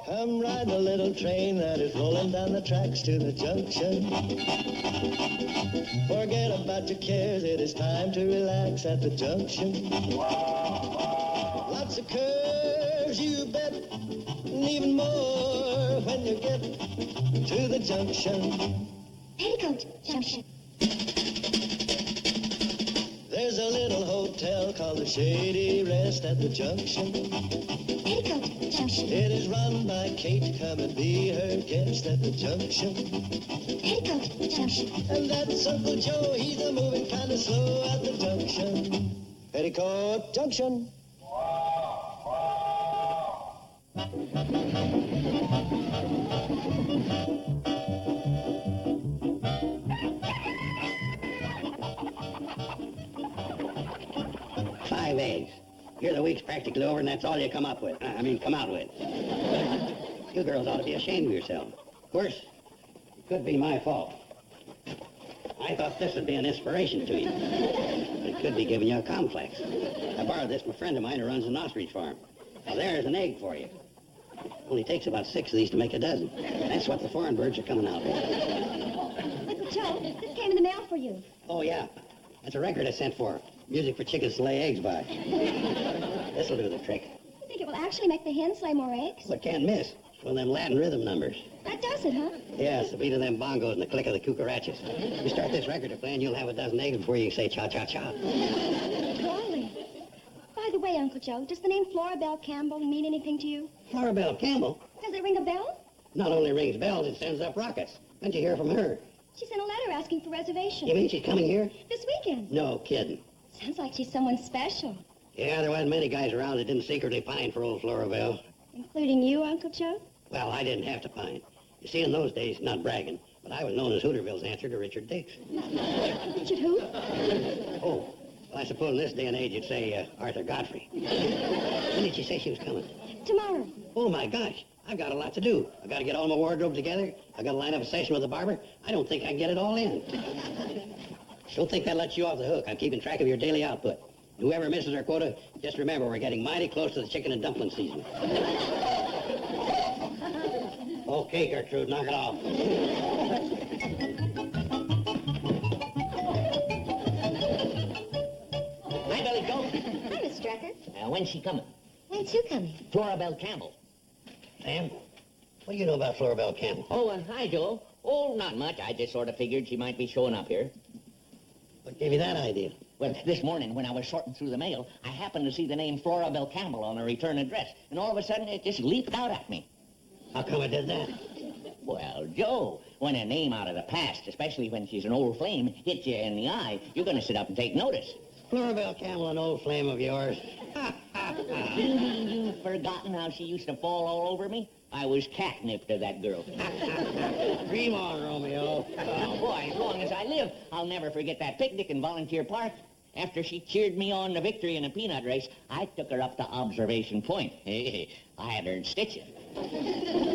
Come ride the little train that is rolling down the tracks to the junction. Forget about your cares, it is time to relax at the junction. Lots of curves, you bet, and even more when you get to the junction. Petticoat Junction. There's a little hotel called the Shady Rest at the junction. Petticoat Junction. It is run by Kate. Come and be her guest at the junction. Petticoat Junction. And that's Uncle Joe. He's a moving kind of slow at the junction. Petticoat Junction. Five eggs. Here the week's practically over, and that's all you come out with. You girls ought to be ashamed of yourself. Worse, it could be my fault. I thought this would be an inspiration to you. But it could be giving you a complex. I borrowed this from a friend of mine who runs an ostrich farm. Now there's an egg for you. Only takes about 6 of these to make a dozen. That's what the foreign birds are coming out with. Uncle Joe, this came in the mail for you. Oh, yeah. That's a record I sent for. Music for chickens to lay eggs by. This'll do the trick. You think it will actually make the hens lay more eggs? But can't miss. One of them Latin rhythm numbers. That does it, huh? Yeah, it's the beat of them bongos and the click of the cucarachas. You start this record to play and you'll have a dozen eggs before you can say cha-cha-cha. Golly. By the way, Uncle Joe, does the name Flora Belle Campbell mean anything to you? Flora Belle Campbell Does it ring a bell? not only rings bells, it sends up rockets. When'd you hear from her? She sent a letter asking for reservation. You mean she's coming here? This weekend. No kidding. Sounds like she's someone special. Yeah, there wasn't many guys around that didn't secretly pine for old Flora Belle. Including you, Uncle Joe? Well, I didn't have to pine. You see, in those days, not bragging, but I was known as Hooterville's answer to Richard Dix. Richard who? Oh, well, I suppose in this day and age you'd say Arthur Godfrey. When did she say she was coming? Tomorrow. Oh, my gosh. I've got a lot to do. I've got to get all my wardrobe together. I've got to line up a session with the barber. I don't think I can get it all in. Don't think that lets you off the hook. I'm keeping track of your daily output. Whoever misses their quota, just remember we're getting mighty close to the chicken and dumpling season. Okay, Gertrude, knock it off. Hi, Billy Joe. Hi, Miss Strecker. When's she coming? When's who coming? Flora Belle Campbell. Sam, what do you know about Flora Belle Campbell? Oh, hi, Joe. Oh, not much. I just sort of figured she might be showing up here. What gave you that idea? Well, this morning when I was sorting through the mail, I happened to see the name Flora Belle Campbell on a return address, and all of a sudden it just leaped out at me. How come I did that? Well, Joe, when a name out of the past, especially when she's an old flame, hits you in the eye, you're going to sit up and take notice. Flora Belle Campbell, an old flame of yours. You mean you've forgotten how she used to fall all over me? I was catnip to that girl. Dream on, Romeo. Oh, boy, as long as I live, I'll never forget that picnic in Volunteer Park. After she cheered me on to victory in a peanut race, I took her up to Observation Point. I had her in stitches.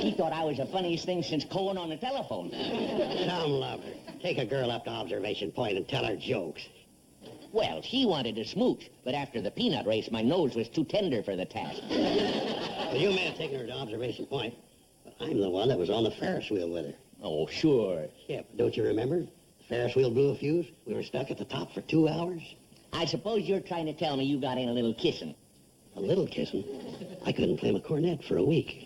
She thought I was the funniest thing since Cohen on the telephone. Some lover. Take a girl up to Observation Point and tell her jokes. Well, she wanted to smooch, but after the peanut race, my nose was too tender for the task. Well, you may have taken her to Observation Point, but I'm the one that was on the Ferris wheel with her. Oh, sure. Yeah, but don't you remember? The Ferris wheel blew a fuse. We were stuck at the top for 2 hours. I suppose you're trying to tell me you got in a little kissing. A little kissing? I couldn't play my cornet for a week.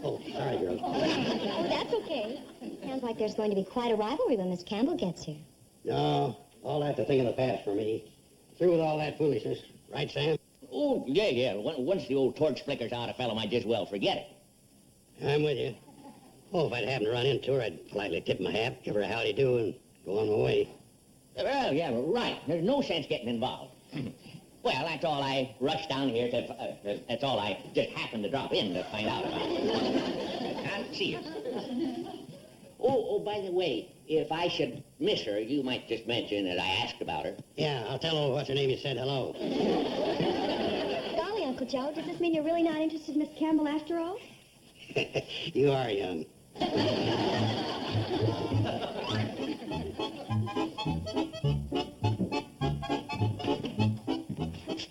Oh, sorry, girls. Oh, that's okay. Sounds like there's going to be quite a rivalry when Miss Campbell gets here. No, all that's a thing of the past for me. Through with all that foolishness. Right, Sam? Oh, yeah. Once the old torch flickers out, a fellow might just well forget it. I'm with you. Oh, if I'd happened to run into her, I'd politely tip my hat, give her a howdy do, and go on my way. Well, yeah, right. There's no sense getting involved. Well, that's all I rushed down here to, that's all I just happened to drop in to find out about. I'll see you. Oh, by the way, if I should miss her, you might just mention that I asked about her. Yeah, I'll tell her what's her name you said hello. Golly, Uncle Joe, does this mean you're really not interested in Miss Campbell after all? You are young.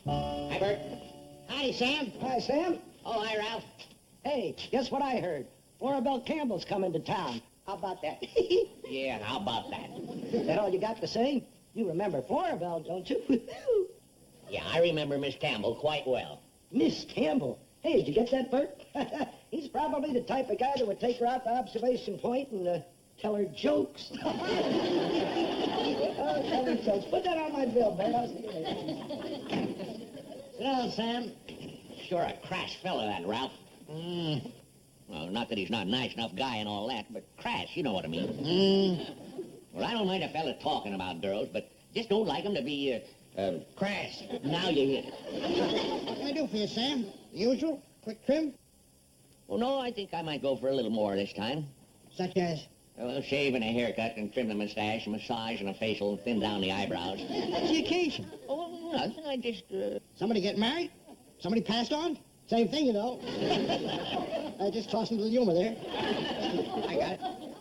Hi, Bert. Hi, Sam. Hi, Sam. Oh, hi, Ralph. Hey, guess what I heard? Florabelle Campbell's coming to town. How about that? Yeah, how about that? Is that all you got to say? You remember Florabelle, don't you? Yeah, I remember Miss Campbell quite well. Miss Campbell. Hey, did you get that, Bert? He's probably the type of guy that would take her out to observation point and tell her jokes. Oh, tell her jokes. Put that on my bill, Bert. I'll see you later. Sit down, Sam. Sure a crass fellow, that Ralph. Well, not that he's not a nice enough guy and all that, but crass, you know what I mean. Well, I don't mind a fella talking about girls, but just don't like him to be, crass. Now you hit it. What can I do for you, Sam? The usual? Quick trim? Well, no, I think I might go for a little more this time. Such as? Well, shave and a haircut and trim the mustache, a massage and a facial and thin down the eyebrows. What's the occasion? Oh, nothing. I just, Somebody get married? Somebody passed on? Same thing, you know. I just tossed a little humor there. I got it.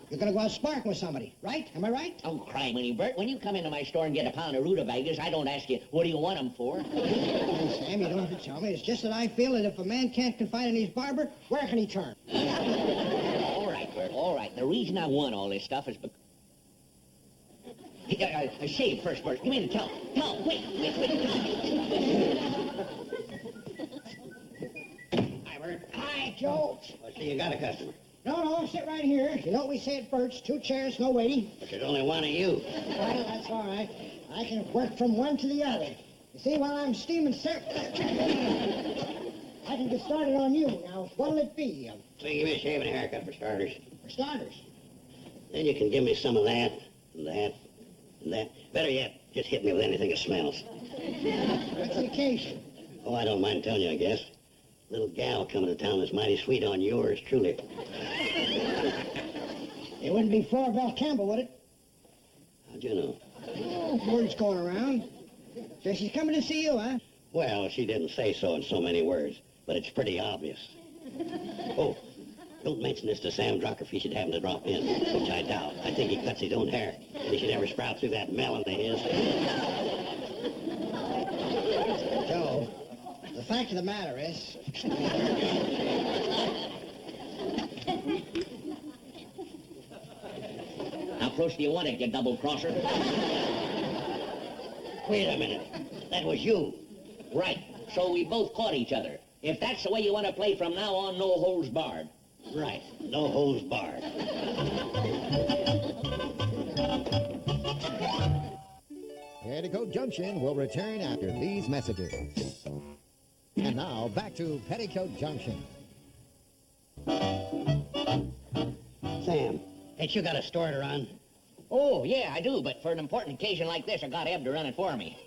You're gonna go out sparking with somebody, right? Am I right? Oh, criminy, Bert. When you come into my store and get a pound of rutabagas, I don't ask you, what do you want them for? Oh, Sam, you don't have to tell me. It's just that I feel that if a man can't confide in his barber, where can he turn? All right, Bert, all right. The reason I want all this stuff is because... shave first, Bert. Come in and tell. Tell, quick. Hi, Bert. Hi, Joe. I see you got a customer. No, sit right here. You know what we say at Bert's, 2 chairs, no waiting. But there's only one of you. Well, that's all right. I can work from one to the other. You see, while I'm steaming, sir, I can get started on you. Now, what'll it be? So you give me a shave and a haircut for starters. For starters. Then you can give me some of that, and that, and that. Better yet, just hit me with anything that smells. What's the occasion? Oh, I don't mind telling you, I guess. Little gal coming to town that's mighty sweet on yours, truly. It wouldn't be Florabelle Campbell, would it? How'd you know? Oh, word's going around. So she's coming to see you, huh? Well, she didn't say so in so many words, but it's pretty obvious. Oh, don't mention this to Sam Drucker if he should happen to drop in, which I doubt. I think he cuts his own hair, and he should never sprout through that melon of his. Joe, the fact of the matter is... How close do you want it, you double-crosser? Wait a minute. That was you. Right. So we both caught each other. If that's the way you want to play from now on, no holds barred. Right. No holds barred. Petticoat Junction will return after these messages. And now, back to Petticoat Junction. Sam, ain't you got a store to run? Oh, yeah, I do, but for an important occasion like this, I got Eb to run it for me.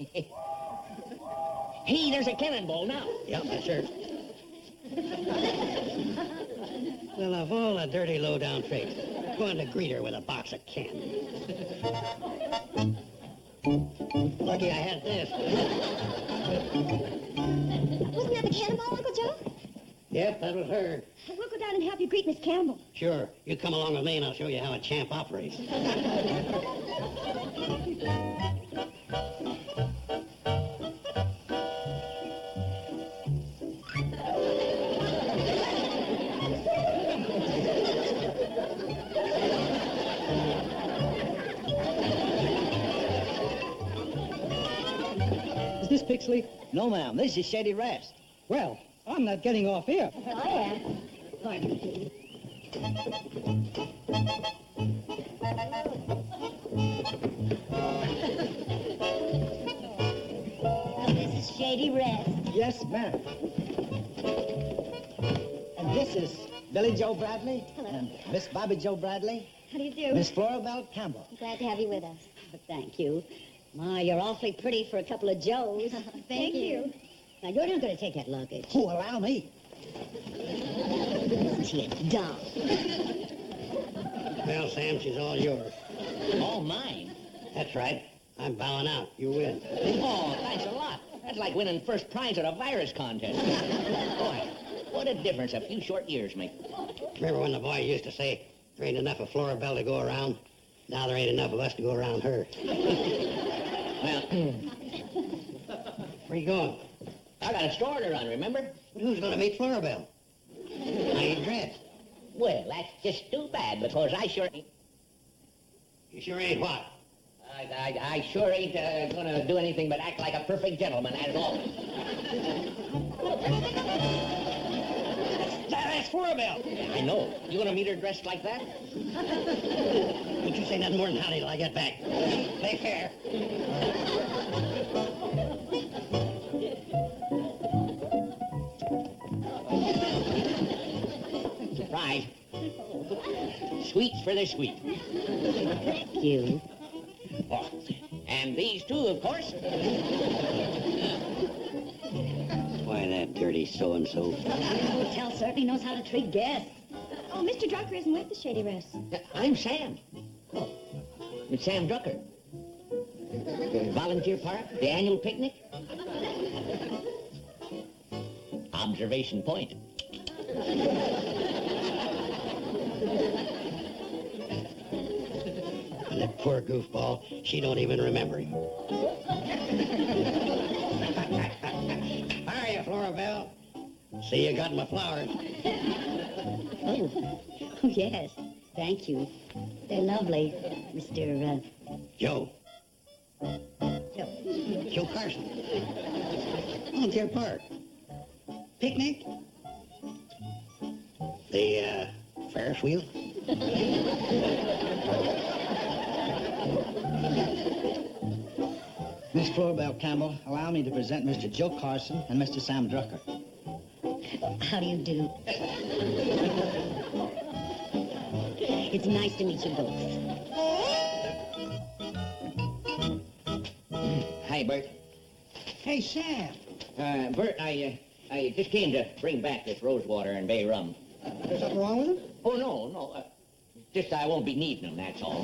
Hey, there's a cannonball now. Yep, that's her. Well, of all the dirty, low-down tricks, going to greet her with a box of candy. Lucky I had this. Wasn't that the cannonball, Uncle Joe? Yep, that was her. We'll go down and help you greet Miss Campbell. Sure. You come along with me and I'll show you how a champ operates. Is this Pixley? No, ma'am. This is Shady Rest. Well, I'm not getting off here. I am. This is Shady Rest. Yes, ma'am. And this is Billy Joe Bradley. Hello. And Miss Bobby Joe Bradley. How do you do? Miss Florabelle Campbell. Glad to have you with us. Thank you. My, you're awfully pretty for a couple of Joes. Thank you. Now, you're not going to take that luggage. Oh, allow me. Isn't she a doll? Well, Sam, she's all yours. All mine. That's right. I'm bowing out. You win. Oh, thanks a lot. That's like winning first prize at a virus contest. Boy, what a difference a few short years make. Remember when the boy used to say, there ain't enough of Florabelle to go around? Now there ain't enough of us to go around her. Well, Where you going? I got a store to run, remember? But who's going to meet Florabelle? ain't dressed. Well, that's just too bad, because I sure ain't... You sure ain't what? I sure ain't gonna do anything but act like a perfect gentleman, that's all. That's Florabelle. I know. You gonna meet her dressed like that? Don't you say nothing more than howdy till I get back. Play fair. Surprise. Sweets for the sweet. Thank you. Oh, and these two, of course. Why, that dirty so-and-so. The hotel certainly knows how to treat guests. Oh, Mr. Drucker isn't with the Shady Rest. I'm Sam. Oh, it's Sam Drucker. The volunteer park, the annual picnic. Observation point. And that poor goofball, she don't even remember him. How are you, Florabelle? See, you got my flowers. Oh, yes. Thank you. They're lovely, Mr. Joe. Joe. Joe Carson. Volunteer Park. Picnic. The, Ferris wheel. Miss Florabelle Campbell, allow me to present Mr. Joe Carson and Mr. Sam Drucker. How do you do? It's nice to meet you both. Hi, Bert. Hey, Sam. Bert, I just came to bring back this rosewater and bay rum. There's something wrong with him? Oh, no. Just I won't be needing them, that's all.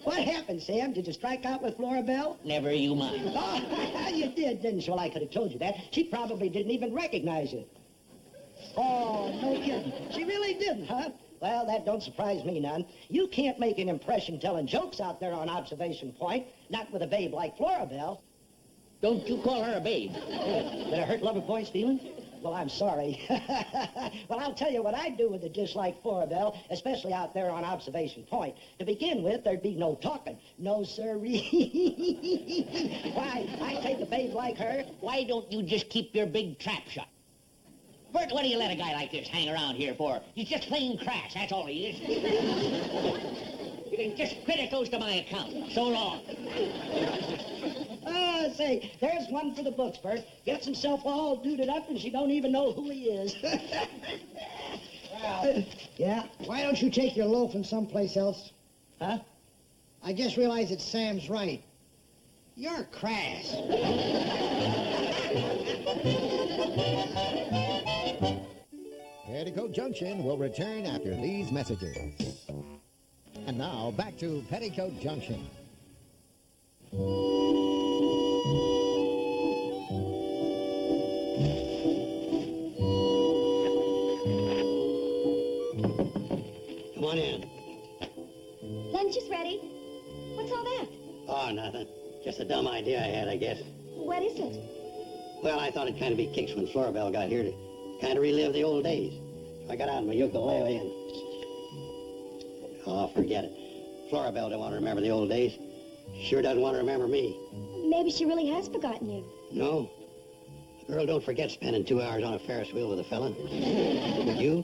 What happened, Sam? Did you strike out with Florabelle? Never you mind. Oh, you did, didn't you? Well, I could have told you that. She probably didn't even recognize you. Oh, no kidding. She really didn't, huh? Well, that don't surprise me none. You can't make an impression telling jokes out there on Observation Point, not with a babe like Florabelle. Don't you call her a babe. Did I hurt lover boy's feelings? Well, I'm sorry. Well, I'll tell you what I'd do with a dish like Florabelle, especially out there on Observation Point. To begin with, there'd be no talking. No, sirree. Why, I take a babe like her. Why don't you just keep your big trap shut? Bert, what do you let a guy like this hang around here for? He's just plain crass, that's all he is. You can just credit those to my account. So long. Ah, say, there's one for the books, Bert. Gets himself all duded up and she don't even know who he is. Well, Yeah? why don't you take your loafing someplace else? Huh? I just realized that Sam's right. You're crass. Petticoat Junction will return after these messages. And now, back to Petticoat Junction. Come on in. Lunch is ready. What's all that? Oh, nothing. Just a dumb idea I had, I guess. What is it? Well, I thought it'd kind of be kicks when Florabelle got here to kind of relive the old days. So I got out my ukulele and... Oh, forget it. Florabelle don't want to remember the old days. Sure doesn't want to remember me. Maybe she really has forgotten you. No. A girl don't forget spending 2 hours on a Ferris wheel with a fella. Would you?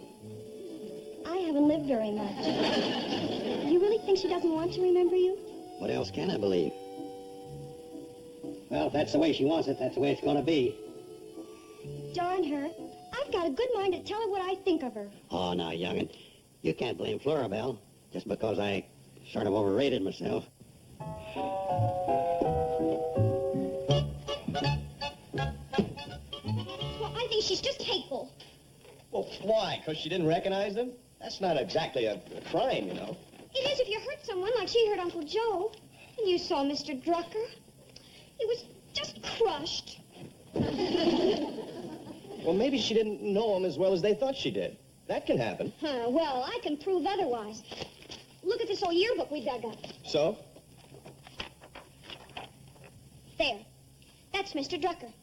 I haven't lived very much. You really think she doesn't want to remember you? What else can I believe? Well, if that's the way she wants it, that's the way it's going to be. Darn her. I've got a good mind to tell her what I think of her. Oh, now, young'un, you can't blame Florabelle just because I sort of overrated myself. Well, I think she's just hateful. Well, why? Because she didn't recognize them? That's not exactly a crime, you know. It is if you hurt someone like she hurt Uncle Joe. And you saw Mr. Drucker. He was just crushed. Well, maybe she didn't know him as well as they thought she did. That can happen. Well, I can prove otherwise. Look at this old yearbook we dug up. So? There. That's Mr. Drucker.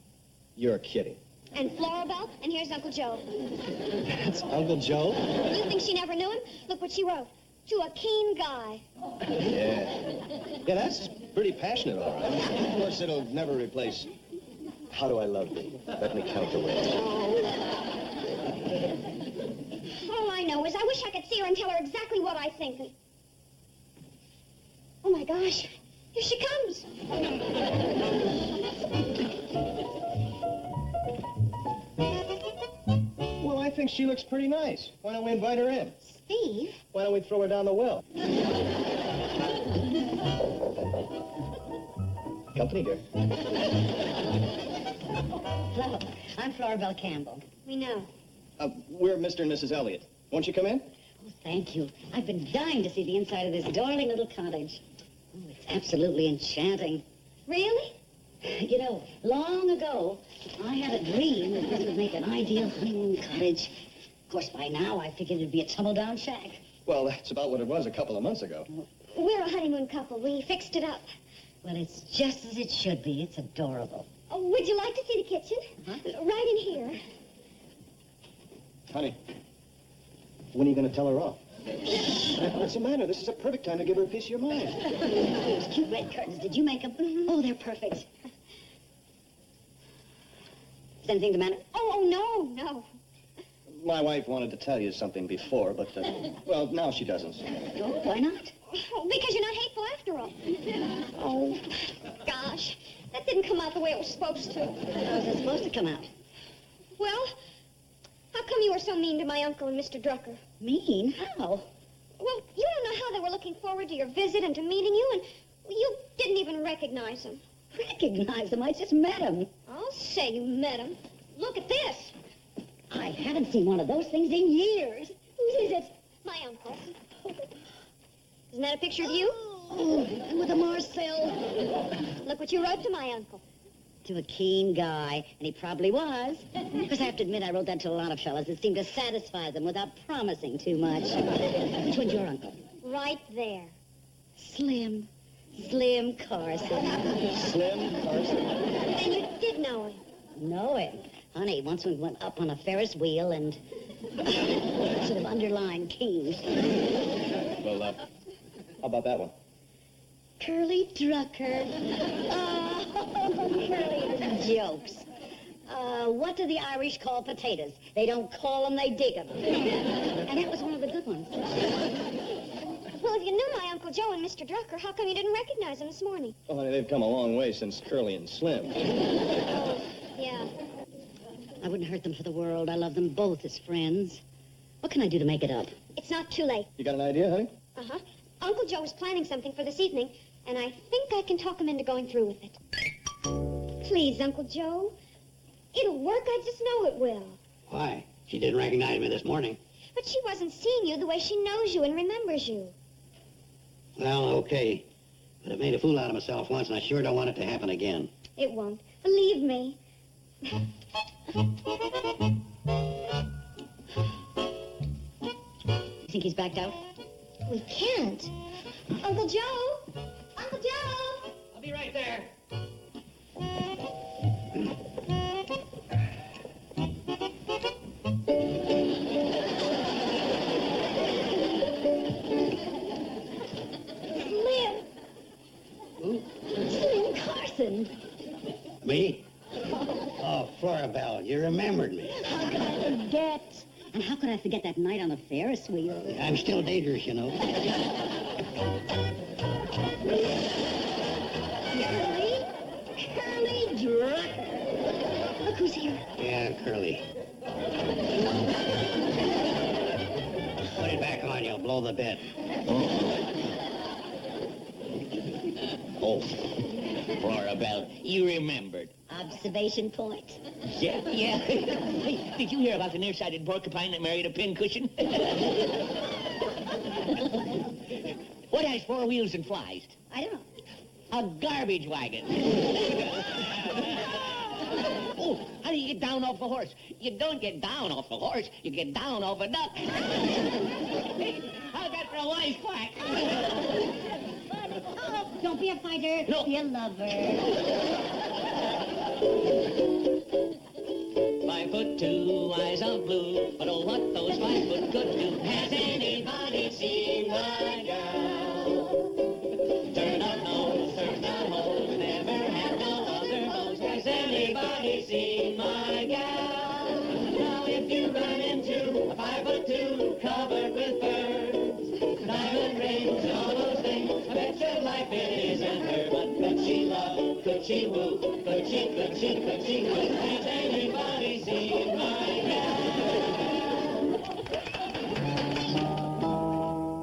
You're kidding. And Florabelle, and here's Uncle Joe. That's Uncle Joe? You think she never knew him? Look what she wrote. To a keen guy. Yeah, that's pretty passionate, all right. Of course, it'll never replace How Do I Love Thee. Let me count the ways. All I know is I wish I could see her and tell her exactly what I think. Oh, my gosh. Here she comes. Well, I think she looks pretty nice. Why don't we invite her in? Steve? Why don't we throw her down the well? Company, dear. Hello, I'm Florabelle Campbell. We know. We're Mr. and Mrs. Elliott. Won't you come in? Oh, thank you. I've been dying to see the inside of this darling little cottage. Oh, it's absolutely enchanting. Really? You know, long ago, I had a dream that this would make an ideal honeymoon cottage. Of course, by now, I figured it'd be a tumble-down shack. Well, that's about what it was a couple of months ago. We're a honeymoon couple. We fixed it up. Well, it's just as it should be. It's adorable. Oh, would you like to see the kitchen? Huh? Right in here. Honey, when are you going to tell her off? What's the matter? This is a perfect time to give her a piece of your mind. Those cute red curtains, did you make them? Oh, they're perfect. Is anything the matter? Oh, no. My wife wanted to tell you something before, but, well, now she doesn't. Oh, why not? Oh, because you're not hateful after all. Oh, gosh. That didn't come out the way it was supposed to. How's it supposed to come out? Well, how come you were so mean to my uncle and Mr. Drucker? Mean? How? Well, you don't know how they were looking forward to your visit and to meeting you, and you didn't even recognize them. Recognize them? I just met him. I'll say you met them. Look at this. I haven't seen one of those things in years. Whose is it? My uncle. Isn't that a picture of you? Oh, and with a Marcel. Look what you wrote to my uncle. To a keen guy, and he probably was. Because I have to admit, I wrote that to a lot of fellas. It seemed to satisfy them without promising too much. Which one's your uncle? Right there. Slim Carson. Slim Carson? Then you did know him. Know him? Honey, once we went up on a Ferris wheel and should have underlined keen. Well, how about that one? Curly Drucker. Oh, Curly jokes. What do the Irish call potatoes? They don't call them, they dig them. And that was one of the good ones. Well, if you knew my Uncle Joe and Mr. Drucker, how come you didn't recognize them this morning? Oh, honey, they've come a long way since Curly and Slim. Oh, yeah. I wouldn't hurt them for the world. I love them both as friends. What can I do to make it up? It's not too late. You got an idea, honey? Uh-huh. Uncle Joe is planning something for this evening, and I think I can talk him into going through with it. Please, Uncle Joe. It'll work. I just know it will. Why? She didn't recognize me this morning. But she wasn't seeing you the way she knows you and remembers you. Well, okay. But I made a fool out of myself once, and I sure don't want it to happen again. It won't. Believe me. You think he's backed out? We can't. Uncle Joe! Uncle Joe! I'll be right there. Slim! Who? Slim Carson. Me? Oh, Florabelle, you remembered me. How could I forget? And how could I forget that night on the Ferris wheel? I'm still dangerous, you know. Curly Drucker. Look who's here. Yeah, Curly. Put it back on, you'll blow the bed. Oh, Florabelle, you remembered. Observation point. Yeah. Hey, did you hear about the nearsighted porcupine that married a pincushion? What has four wheels and flies? I don't know. A garbage wagon. Oh, how do you get down off a horse? You don't get down off a horse, you get down off a duck. How's that for a wise quack? Oh, don't be a fighter. No. Be a lover. 5'2", eyes of blue. But oh, what those 5 foot could do. Has anybody seen my gal? Turn up nose, turn down hose, never had no other bows. Has anybody seen my gal? Now if you run into a 5'2", covered with furs, diamond rings and all those things, I bet your life it isn't her. But could she love, could she woo, could she woo? Has anybody seen my gal?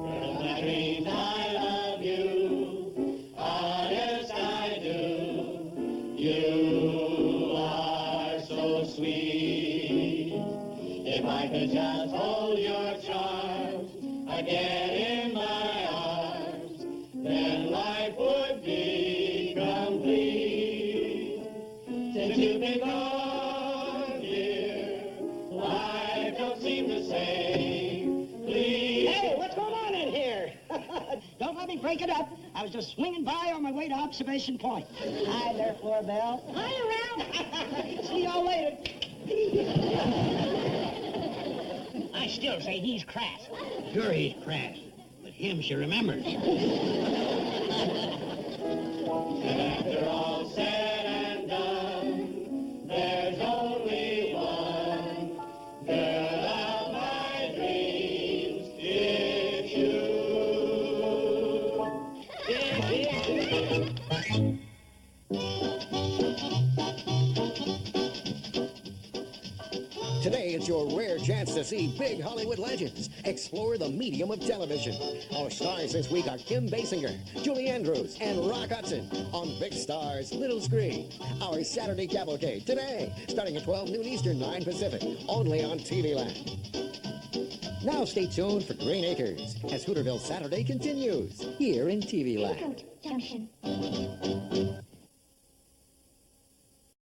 Girl, my dreams, I love you, honest I do. You are so sweet. If I could just hold your charms, I'd get in my arms, then life would be complete. Since you've been gone, dear, life don't seem the same. Please. Hey, what's going on in here? Don't let me break it up. I was just swinging by on my way to Observation Point. Hi there, Florbell. Hi, Ralph. See y'all later. I still say he's crass. Sure he's crass. But him she remembers. And after all said and done, there's only one girl of my dreams. It's you. Today, it's your rare chance to see big Hollywood legends explore the medium of television. Our stars this week are Kim Basinger, Julie Andrews, and Rock Hudson on Big Star's Little Screen. Our Saturday cavalcade today, starting at 12 noon Eastern, 9 Pacific, only on TV Land. Now stay tuned for Green Acres as Hooterville Saturday continues here in TV Land. Petticoat Junction.